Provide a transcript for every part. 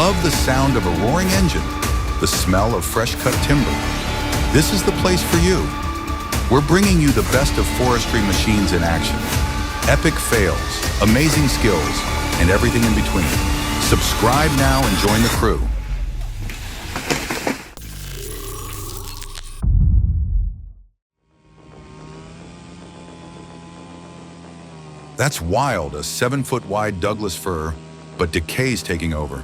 Love the sound of a roaring engine, the smell of fresh-cut timber. This is the place for you. We're bringing you the best of forestry machines in action. Epic fails, amazing skills, and everything in between. Subscribe now and join the crew. That's wild, a 7-foot wide Douglas fir, but decay's taking over.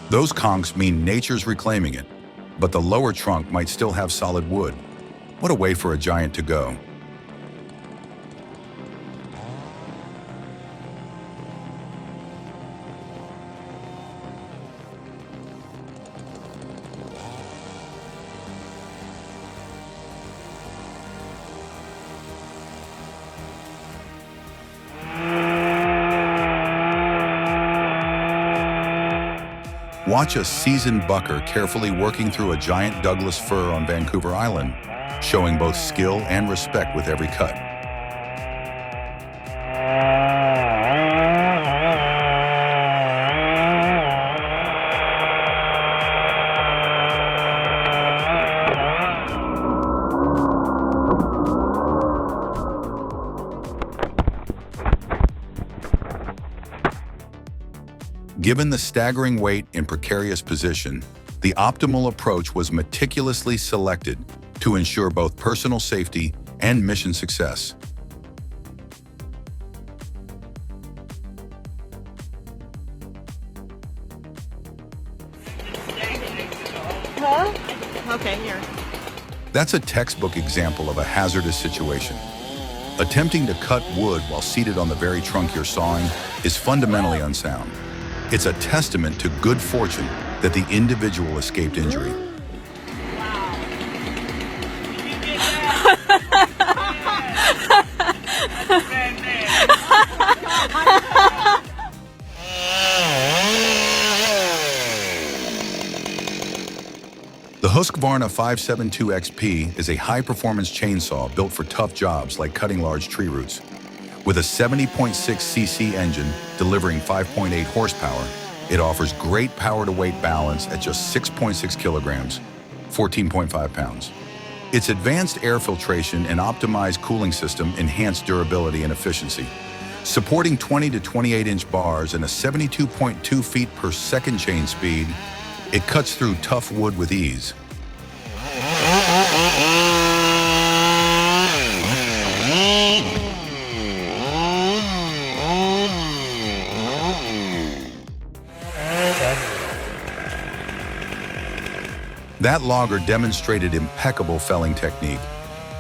Those conchs mean nature's reclaiming it, but the lower trunk might still have solid wood. What a way for a giant to go. Watch a seasoned bucker carefully working through a giant Douglas fir on Vancouver Island, showing both skill and respect with every cut. Given the staggering weight and precarious position, the optimal approach was meticulously selected to ensure both personal safety and mission success. Huh? Okay, here. That's a textbook example of a hazardous situation. Attempting to cut wood while seated on the very trunk you're sawing is fundamentally unsound. It's a testament to good fortune that the individual escaped injury. Wow. The Husqvarna 572XP is a high-performance chainsaw built for tough jobs like cutting large tree roots. With a 70.6 cc engine delivering 5.8 horsepower, it offers great power-to-weight balance at just 6.6 kilograms, 14.5 pounds. Its advanced air filtration and optimized cooling system enhance durability and efficiency. Supporting 20 to 28-inch bars and a 72.2 feet per second chain speed, it cuts through tough wood with ease. That logger demonstrated impeccable felling technique.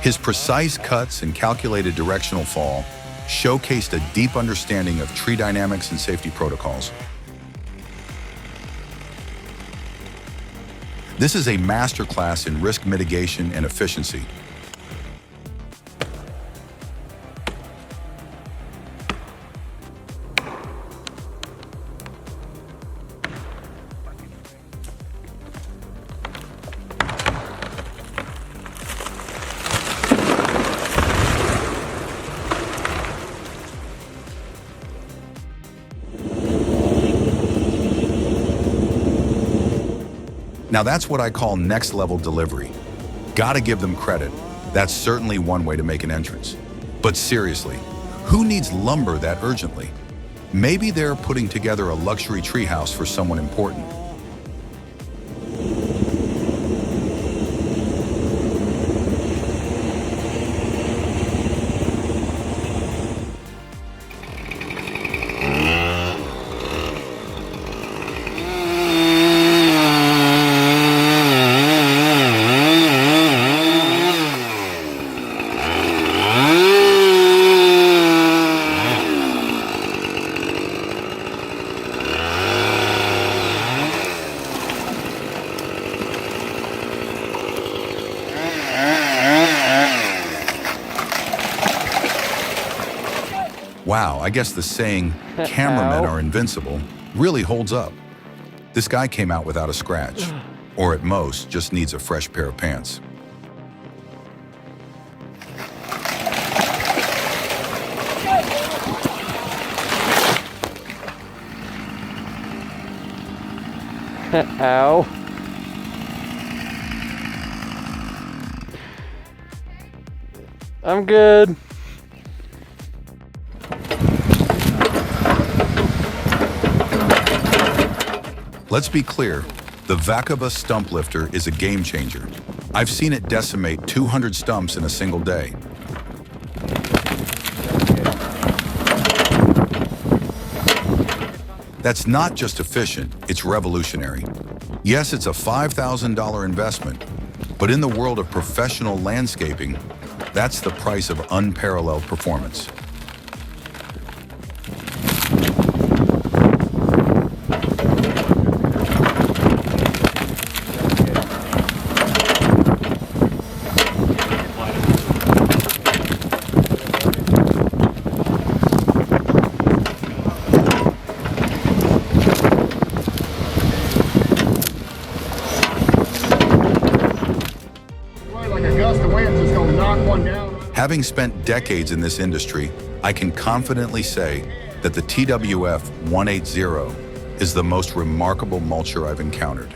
His precise cuts and calculated directional fall showcased a deep understanding of tree dynamics and safety protocols. This is a masterclass in risk mitigation and efficiency. Now that's what I call next-level delivery. Gotta give them credit. That's certainly one way to make an entrance. But seriously, who needs lumber that urgently? Maybe they're putting together a luxury treehouse for someone important. Wow, I guess the saying, cameramen are invincible, really holds up. This guy came out without a scratch, or at most, just needs a fresh pair of pants. Ow. I'm good. Let's be clear, the Vakaba stump lifter is a game changer. I've seen it decimate 200 stumps in a single day. That's not just efficient, it's revolutionary. Yes, it's a $5,000 investment, but in the world of professional landscaping, that's the price of unparalleled performance. Having spent decades in this industry, I can confidently say that the TWF 180 is the most remarkable mulcher I've encountered.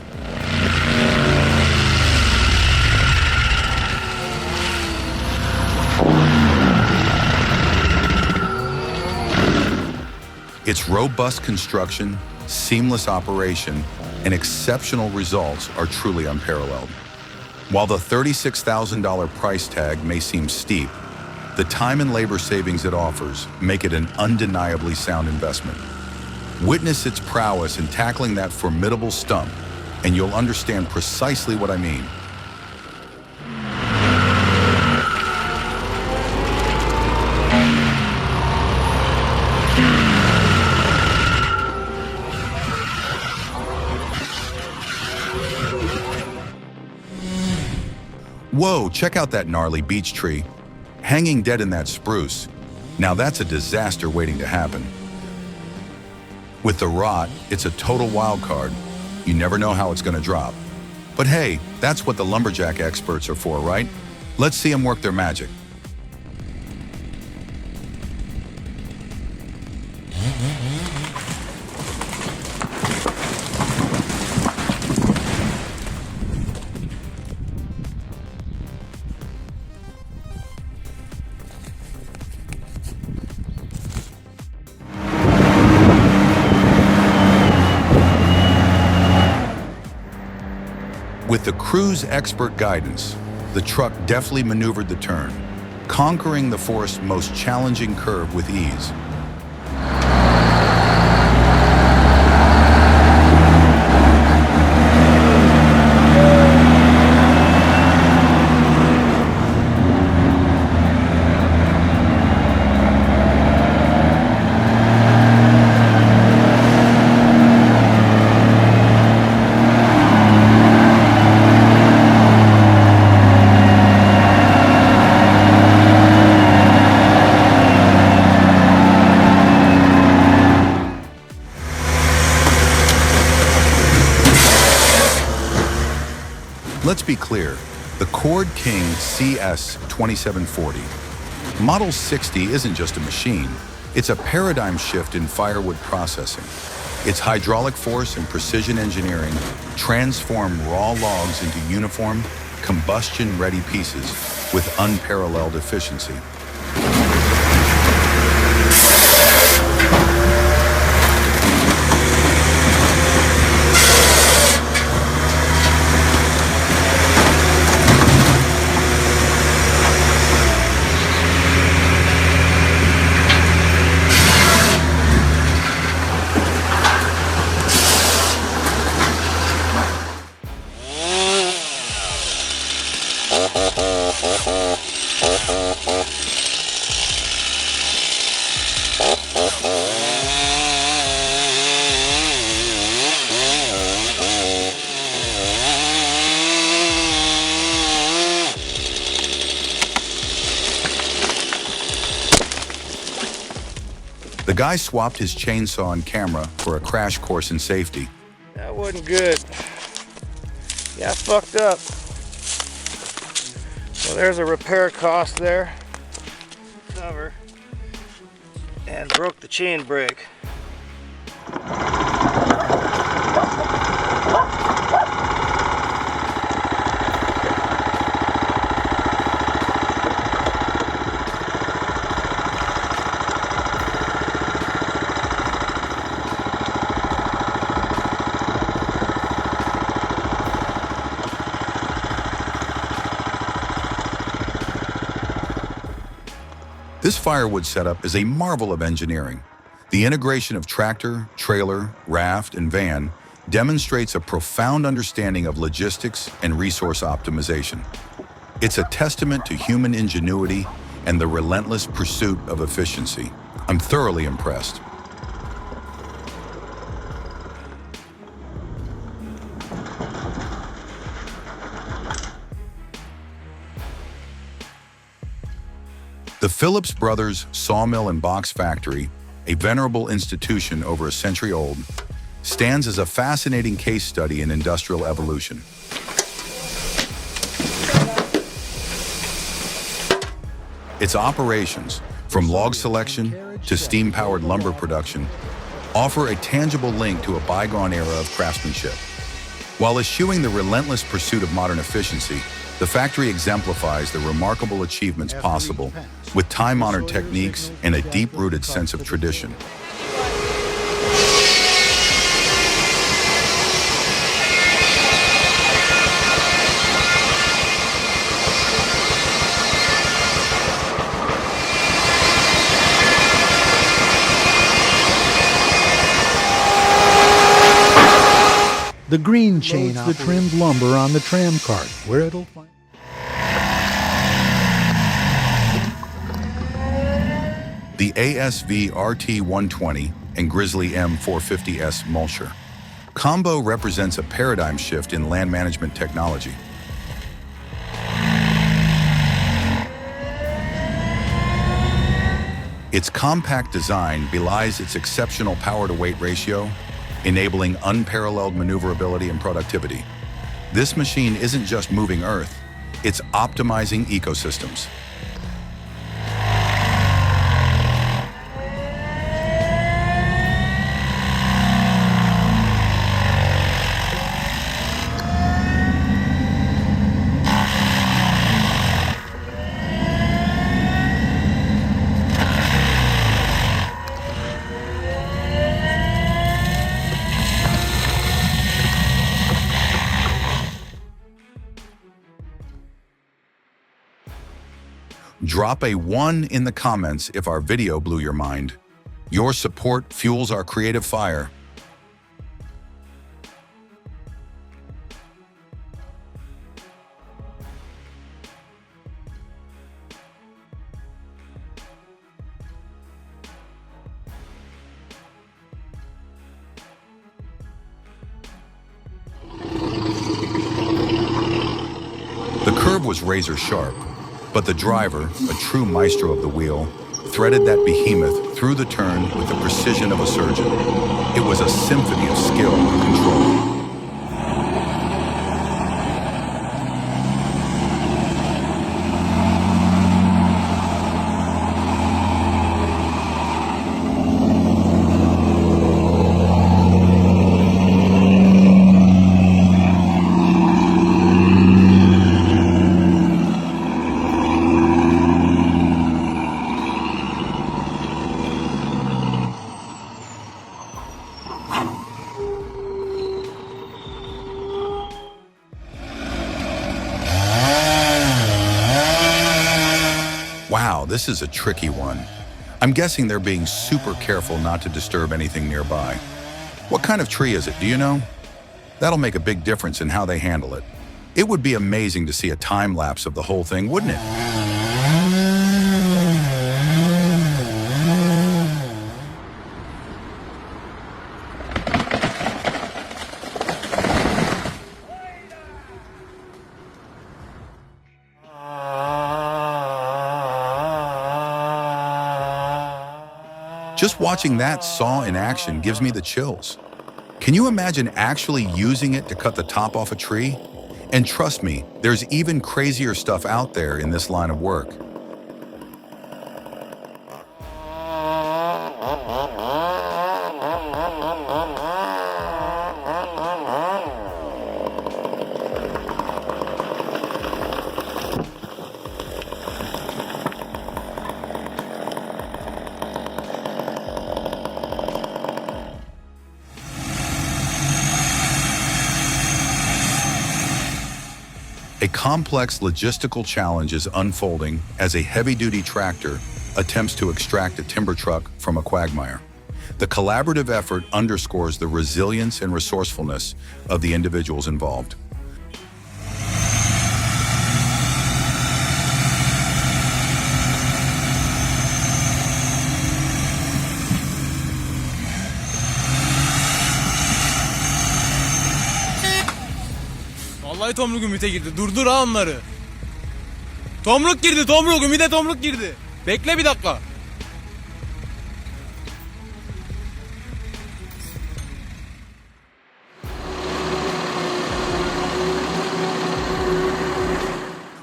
Its robust construction, seamless operation, and exceptional results are truly unparalleled. While the $36,000 price tag may seem steep, the time and labor savings it offers make it an undeniably sound investment. Witness its prowess in tackling that formidable stump, and you'll understand precisely what I mean. Whoa, check out that gnarly beech tree. Hanging dead in that spruce. Now that's a disaster waiting to happen. With the rot, it's a total wild card. You never know how it's gonna drop. But hey, that's what the lumberjack experts are for, right? Let's see them work their magic. With the crew's expert guidance, the truck deftly maneuvered the turn, conquering the forest's most challenging curve with ease. Let's be clear, the Cord King CS 2740. Model 60 isn't just a machine, it's a paradigm shift in firewood processing. Its hydraulic force and precision engineering transform raw logs into uniform, combustion-ready pieces with unparalleled efficiency. The guy swapped his chainsaw and camera for a crash course in safety. That wasn't good. Yeah, I fucked up. Well, there's a repair cost there. Cover. And broke the chain brake. This firewood setup is a marvel of engineering. The integration of tractor, trailer, raft, and van demonstrates a profound understanding of logistics and resource optimization. It's a testament to human ingenuity and the relentless pursuit of efficiency. I'm thoroughly impressed. The Phillips Brothers Sawmill and Box Factory, a venerable institution over a century old, stands as a fascinating case study in industrial evolution. Its operations, from log selection to steam-powered lumber production, offer a tangible link to a bygone era of craftsmanship. While eschewing the relentless pursuit of modern efficiency, the factory exemplifies the remarkable achievements possible with time-honored techniques and a deep-rooted sense of tradition. The green chain loads the trimmed lumber on the tram cart, where it'll find. The ASV RT120 and Grizzly M450S mulcher combo represents a paradigm shift in land management technology. Its compact design belies its exceptional power-to-weight ratio, enabling unparalleled maneuverability and productivity. This machine isn't just moving earth, it's optimizing ecosystems. Drop a 1 in the comments if our video blew your mind. Your support fuels our creative fire. The curve was razor sharp, but the driver, a true maestro of the wheel, threaded that behemoth through the turn with the precision of a surgeon. It was a symphony of skill and control. Wow, this is a tricky one. I'm guessing they're being super careful not to disturb anything nearby. What kind of tree is it, do you know? That'll make a big difference in how they handle it. It would be amazing to see a time lapse of the whole thing, wouldn't it? Just watching that saw in action gives me the chills. Can you imagine actually using it to cut the top off a tree? And trust me, there's even crazier stuff out there in this line of work. A complex logistical challenge is unfolding as a heavy-duty tractor attempts to extract a timber truck from a quagmire. The collaborative effort underscores the resilience and resourcefulness of the individuals involved. Vallahi tomruk ümite girdi. Durdur ha onları. Tomruk girdi, tomruk. Ümide tomruk girdi. Bekle bir dakika.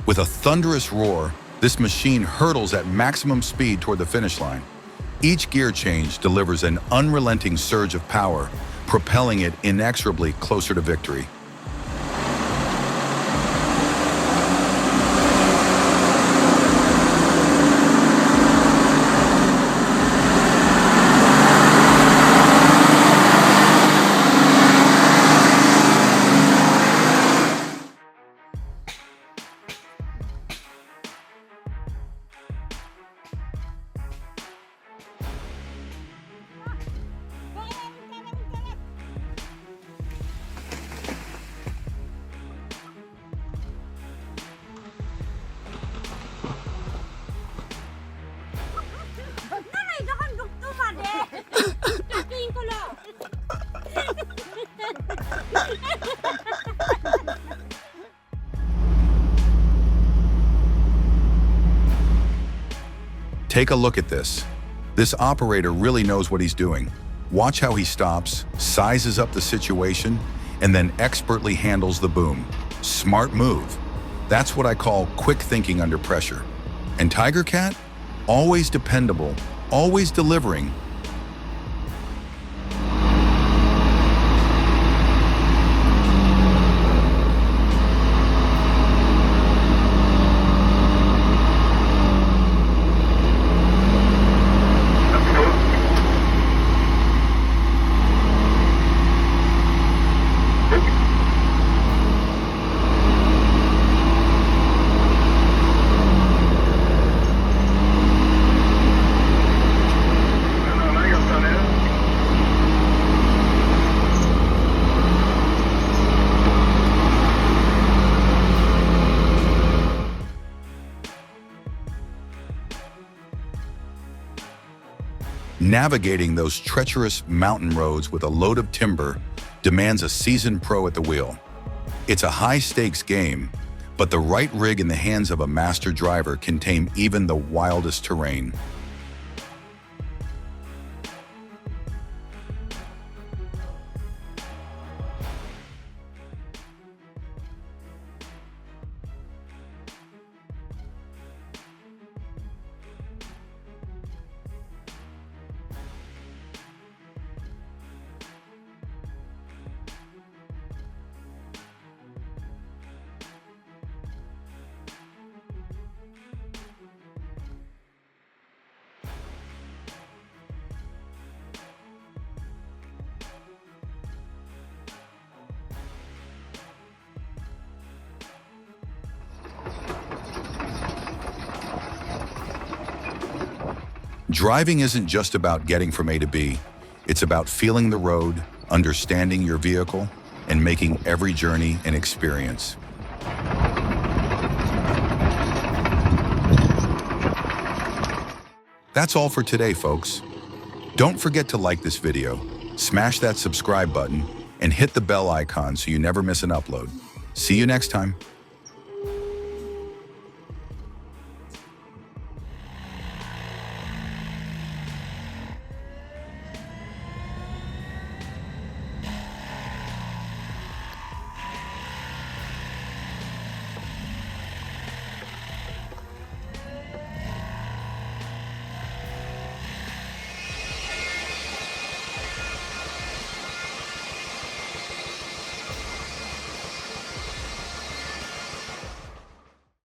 With a thunderous roar, this machine hurtles at maximum speed toward the finish line. Each gear change delivers an unrelenting surge of power, propelling it inexorably closer to victory. Take a look at this. This operator really knows what he's doing. Watch how he stops, sizes up the situation, and then expertly handles the boom. Smart move. That's what I call quick thinking under pressure. And Tiger Cat? Always dependable, always delivering. Navigating those treacherous mountain roads with a load of timber demands a seasoned pro at the wheel. It's a high-stakes game, but the right rig in the hands of a master driver can tame even the wildest terrain. Driving isn't just about getting from A to B. It's about feeling the road, understanding your vehicle, and making every journey an experience. That's all for today, folks. Don't forget to like this video, smash that subscribe button, and hit the bell icon so you never miss an upload. See you next time.